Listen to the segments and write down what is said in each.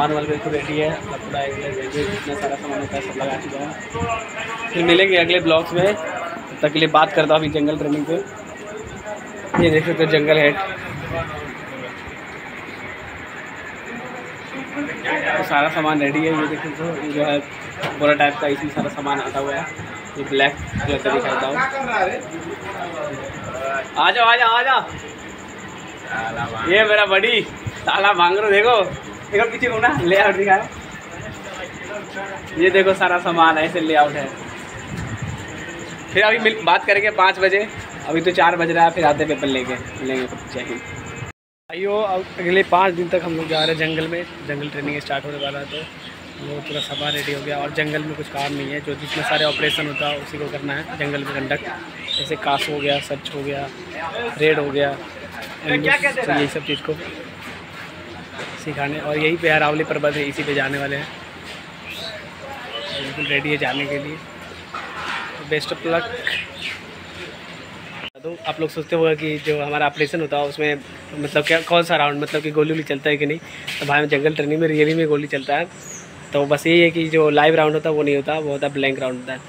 सामान वाले बिल्कुल रेडी है, पूरा रेलवे जितना सारा सामान होता है सब लगा चुका है। फिर मिलेंगे अगले ब्लॉग्स में, तब तक के लिए बात करता हूँ अभी जंगल ट्रेनिंग पे। ये देख सकते हो जंगल हेड, तो सारा सामान रेडी है। ये देखो तो ये जो है बोरा टाइप का, इसमें सारा सामान आता हुआ है। ये ब्लैक कलर का दिखाता हूँ। आ जाओ आ जाओ आ जाओ, ये मेरा बड़ी ताला मांग रहा, देखो देखो पीछे घूमना, लेआउट दिखाओ। ये देखो सारा सामान ऐसे लेआउट है। फिर अभी बात करेंगे 5 बजे, अभी तो 4 बज रहा है, फिर आते पेपर लेके मिलेंगे। जय हिंद भाइयों। अब अगले 5 दिन तक हम लोग जा रहे हैं जंगल में, जंगल ट्रेनिंग स्टार्ट होने वाला है। तो हम लोग पूरा सामान रेडी हो गया और जंगल में कुछ काम नहीं है, जो जितने सारे ऑपरेशन होता है उसी को करना है जंगल में कंडक्ट। जैसे कास हो गया, सर्च हो गया, रेड हो गया, तो यही सब चीज़ को सिखाने। और यही पे अरावली पर्वत है, इसी पे जाने वाले हैं, बिल्कुल रेडी है जाने के लिए। तो बेस्ट ऑफ लक। तो आप लोग सोचते होगा कि जो हमारा ऑपरेशन होता है उसमें मतलब क्या कौन सा राउंड, मतलब कि गोली वोली चलता है कि नहीं। तो भाई जंगल ट्रेनिंग में रियली में गोली चलता है। तो बस यही है कि जो लाइव राउंड होता है वो नहीं होता, वो होता है ब्लैंक राउंड होता है,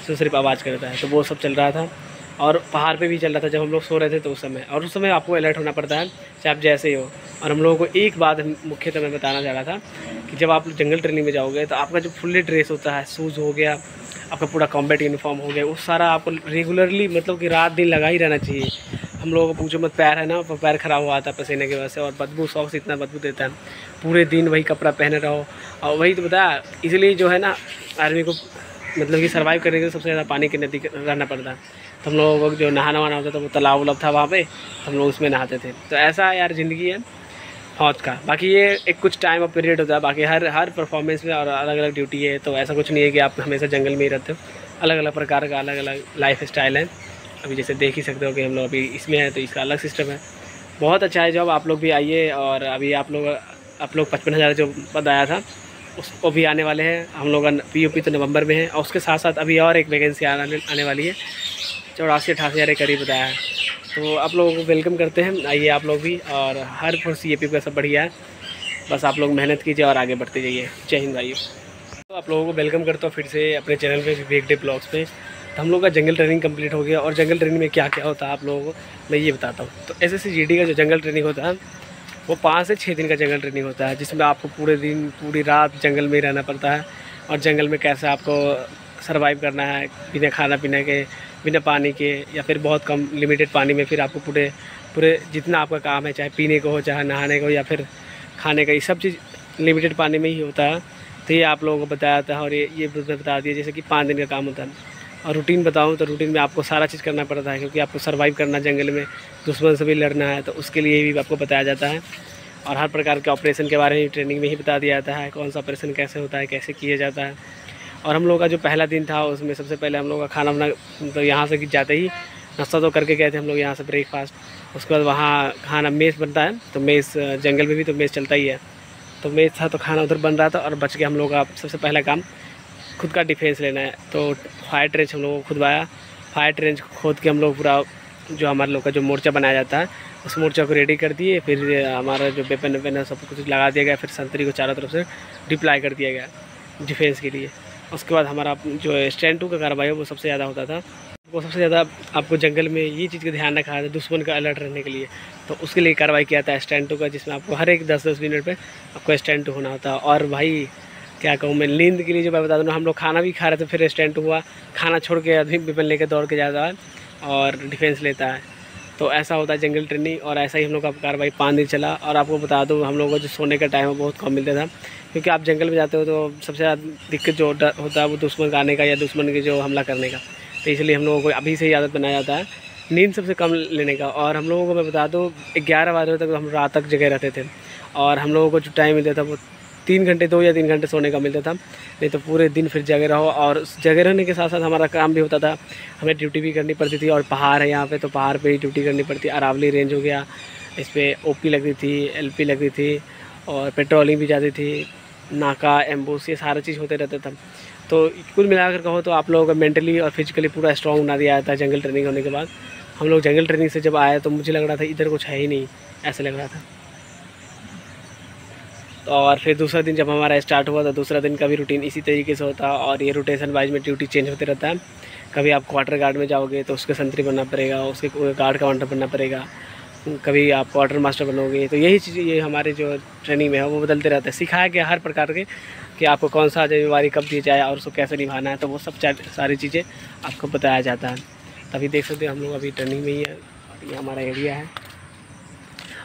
तो सिर्फ आवाज़ करता है। तो वो सब चल रहा था और पहाड़ पे भी चल रहा था जब हम लोग सो रहे थे तो उस समय। और उस समय आपको अलर्ट होना पड़ता है चाहे आप जैसे ही हो। और हम लोगों को एक बात मुख्यतः मैं बताना चाह रहा था कि जब आप जंगल ट्रेनिंग में जाओगे तो आपका जो फुल्ली ड्रेस होता है, शूज़ हो गया, आपका पूरा कॉम्बैट यूनिफॉर्म हो गया, वो सारा आपको रेगुलरली मतलब कि रात दिन लगा ही रहना चाहिए। हम लोगों को पूछो मत, पैर है ना, पैर खराब हुआ था पसीने की वजह से, और बदबू सॉक्स इतना बदबू देता है, पूरे दिन वही कपड़ा पहने रहो। और वही तो बताया, इसलिए जो है ना आर्मी को मतलब कि सर्वाइव करने के लिए सबसे ज़्यादा पानी के नज़दीक रहना पड़ता है। तो हम लोगों को जो नहाना वहाना होता था वो तालाब उलाब था वहाँ पे, तो हम लोग उसमें नहाते थे। तो ऐसा यार ज़िंदगी है फौज का। बाकी ये एक कुछ टाइम और पीरियड होता है, बाकी हर परफॉर्मेंस में और अलग अलग ड्यूटी है। तो ऐसा कुछ नहीं है कि आप हमेशा जंगल में ही रहते हो, अलग अलग प्रकार का अलग अलग लाइफ स्टाइल है। अभी जैसे देख ही सकते हो कि हम लोग अभी इसमें हैं तो इसका अलग सिस्टम है। बहुत अच्छा है जॉब, आप लोग भी आइए। और अभी आप लोग 55,000 जो पद आया था उसको भी आने वाले हैं। हम लोग POP तो नवंबर में है, और उसके साथ साथ अभी और एक वैकेंसी आने वाली है, 84-88 हज़ार के करीब बताया है। तो आप लोगों को वेलकम करते हैं, आइए आप लोग भी। और हर फोर्स CAP का सब बढ़िया है, बस आप लोग मेहनत कीजिए और आगे बढ़ते जाइए। जय हिंद भाइयों। तो आप लोगों को वेलकम करता हूँ फिर से अपने चैनल पे वीकडे ब्लॉग्स पे। तो हम लोग का जंगल ट्रेनिंग कंप्लीट हो गया, और जंगल ट्रेनिंग में क्या क्या होता है आप लोगों को मैं ये बताता हूँ। तो SSC-GD का जो जंगल ट्रेनिंग होता है वो 5 से 6 दिन का जंगल ट्रेनिंग होता है, जिसमें आपको पूरे दिन पूरी रात जंगल में ही रहना पड़ता है। और जंगल में कैसे आपको सर्वाइव करना है बिना खाना पीने के, बिना पानी के, या फिर बहुत कम लिमिटेड पानी में। फिर आपको पूरे जितना आपका काम है, चाहे पीने को हो, चाहे नहाने को, या फिर खाने का, ये सब चीज़ लिमिटेड पानी में ही होता है। तो ये आप लोगों को बताया था, और ये बता दिया जैसे कि 5 दिन का काम होता है। और रूटीन बताऊं तो रूटीन में आपको सारा चीज़ करना पड़ता है, क्योंकि आपको सर्वाइव करना जंगल में, दुश्मन से भी लड़ना है, तो उसके लिए भी आपको बताया जाता है। और हर प्रकार के ऑपरेशन के बारे में ट्रेनिंग में ही बता दिया जाता है, कौन सा ऑपरेशन कैसे होता है, कैसे किया जाता है। और हम लोग का जो पहला दिन था उसमें सबसे पहले हम लोग का खाना वाना तो यहाँ से जाते ही नाश्ता तो करके गए थे हम लोग यहाँ से, ब्रेकफास्ट। उसके बाद वहाँ खाना मेस बनता है, तो मेस जंगल में भी तो मेस चलता ही है। तो मेस था तो खाना उधर बन रहा था, और बच के हम लोग का सबसे पहला काम खुद का डिफेंस लेना है। तो फायर ट्रेंच हम लोगों को खुदवाया। फायर ट्रेंच खोद के हम लोग पूरा जो हमारे लोग का जो मोर्चा बनाया जाता है उस मोर्चा को रेडी कर दिए। फिर हमारा जो वेपन है सब कुछ लगा दिया गया, फिर संतरी को चारों तरफ से डिप्लाई कर दिया गया डिफेंस के लिए। उसके बाद हमारा जो स्टैंड 2 का कार्रवाई है वो सबसे ज़्यादा होता था। वो सबसे ज़्यादा आपको जंगल में ये चीज़ का ध्यान रखा था दुश्मन का अलर्ट रहने के लिए, तो उसके लिए कार्रवाई किया था स्टैंड 2 का, जिसमें आपको हर एक 10-10 मिनट पे आपको स्टैंड 2 होना होता। और भाई क्या कहूँ मैं, नींद के लिए जो मैं बता दूँ, हम लोग खाना भी खा रहे थे, फिर स्टैंड 2 हुआ, खाना छोड़ के आदमी वेपन लेकर दौड़ के जाता है और डिफेंस लेता है। तो ऐसा होता है जंगल ट्रेनिंग, और ऐसा ही हम लोग का कार्रवाई 5 दिन चला। और आपको बता दूँ हम लोगों को जो सोने का टाइम है बहुत कम मिलता था, क्योंकि आप जंगल में जाते हो तो सबसे ज़्यादा दिक्कत जो होता है वो दुश्मन का आने का या दुश्मन के जो हमला करने का। तो इसलिए हम लोगों को अभी से ही आदत बनाया जाता है नींद सबसे कम लेने का। और हम लोगों को मैं बता दूँ 11 बजे तक हम रात तक जगह रहते थे, और हम लोगों को जो टाइम मिलता था वो 3 घंटे 2 या 3 घंटे सोने का मिलता था, नहीं तो पूरे दिन फिर जगह रहो। और जगह रहने के साथ साथ हमारा काम भी होता था, हमें ड्यूटी भी करनी पड़ती थी। और पहाड़ है यहाँ पे, तो पहाड़ पे ही ड्यूटी करनी पड़ती। अरावली रेंज हो गया, इस पर OP लगती थी, LP लगती थी, और पेट्रोलिंग भी जाती थी, नाका एम्बूस, ये सारा चीज़ होते रहता था। तो कुल मिलाकर कहो तो आप लोगों को मेंटली और फिजिकली पूरा स्ट्रॉन्ग बना दिया जाता है जंगल ट्रेनिंग होने के बाद। हम लोग जंगल ट्रेनिंग से जब आए तो मुझे लग रहा था इधर कुछ है ही नहीं, ऐसा लग रहा था। तो और फिर दूसरा दिन जब हमारा स्टार्ट हुआ तो दूसरा दिन का भी रूटीन इसी तरीके से होता है। और ये रोटेशन वाइज में ड्यूटी चेंज होते रहता है। कभी आप क्वार्टर गार्ड में जाओगे तो उसके संतरी बनना पड़ेगा, उसके गार्ड कमांडर बनना पड़ेगा, कभी आप क्वार्टर मास्टर बनोगे। तो यही चीज़ ये हमारे जो ट्रेनिंग में है वो बदलते रहते हैं। सिखाया गया हर प्रकार के कि आपको कौन सा जिम्मेवारी कब दी जाए और उसको कैसे निभाना है, तो वो सब सारी चीज़ें आपको बताया जाता है। तभी देख सकते हैं हम लोग अभी ट्रेनिंग में ही है। ये हमारा एरिया है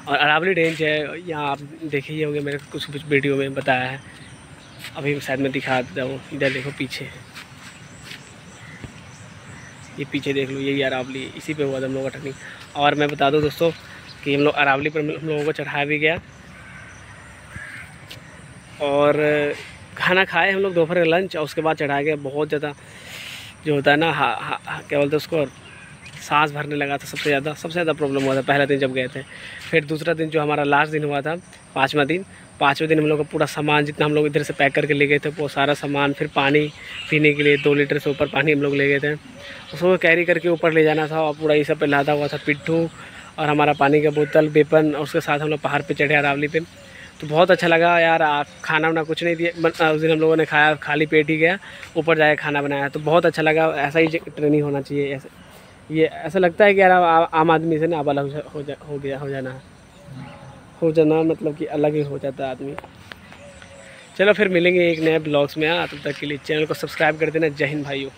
और अरावली रेंज है। यहाँ आप देखे ही होंगे, मैंने कुछ वीडियो में बताया है, अभी शायद मैं दिखा देता हूँ। इधर देखो पीछे, ये पीछे देख लो, यही अरावली, इसी पे हुआ था हम लोग का ट्रेनिंग। और मैं बता दूं दोस्तों कि हम लोग अरावली पर हम लोगों को चढ़ाया भी गया और खाना खाए हम लोग दोपहर का लंच, और उसके बाद चढ़ाया गया। बहुत ज़्यादा जो होता है ना, क्या बोलते हैं उसको, सांस भरने लगा था सबसे ज़्यादा प्रॉब्लम हुआ था पहला दिन जब गए थे। फिर दूसरा दिन जो हमारा लास्ट दिन हुआ था, पाँचवा दिन हम लोग का पूरा सामान जितना हम लोग इधर से पैक करके ले गए थे वो सारा सामान, फिर पानी पीने के लिए 2 लीटर से ऊपर पानी हम लोग ले गए थे, उसको कैरी करके ऊपर ले जाना था। और पूरा ये सब पे लादा हुआ था पिट्ठू और हमारा पानी का बोतल, वेपन, और उसके साथ हम लोग पहाड़ पर चढ़े अरावली पे। तो बहुत अच्छा लगा यार। खाना वाना कुछ नहीं दिया उस दिन हम लोगों ने, खाया खाली पेट ही गया, ऊपर जाके खाना बनाया। तो बहुत अच्छा लगा। ऐसा ही ट्रेनिंग होना चाहिए। ये ऐसा लगता है कि यार आम आदमी से ना अब अलग हो जाना मतलब कि अलग ही हो जाता है आदमी। चलो फिर मिलेंगे एक नए ब्लॉग्स में। तब तक के लिए चैनल को सब्सक्राइब कर देना। जय हिंद भाइयों।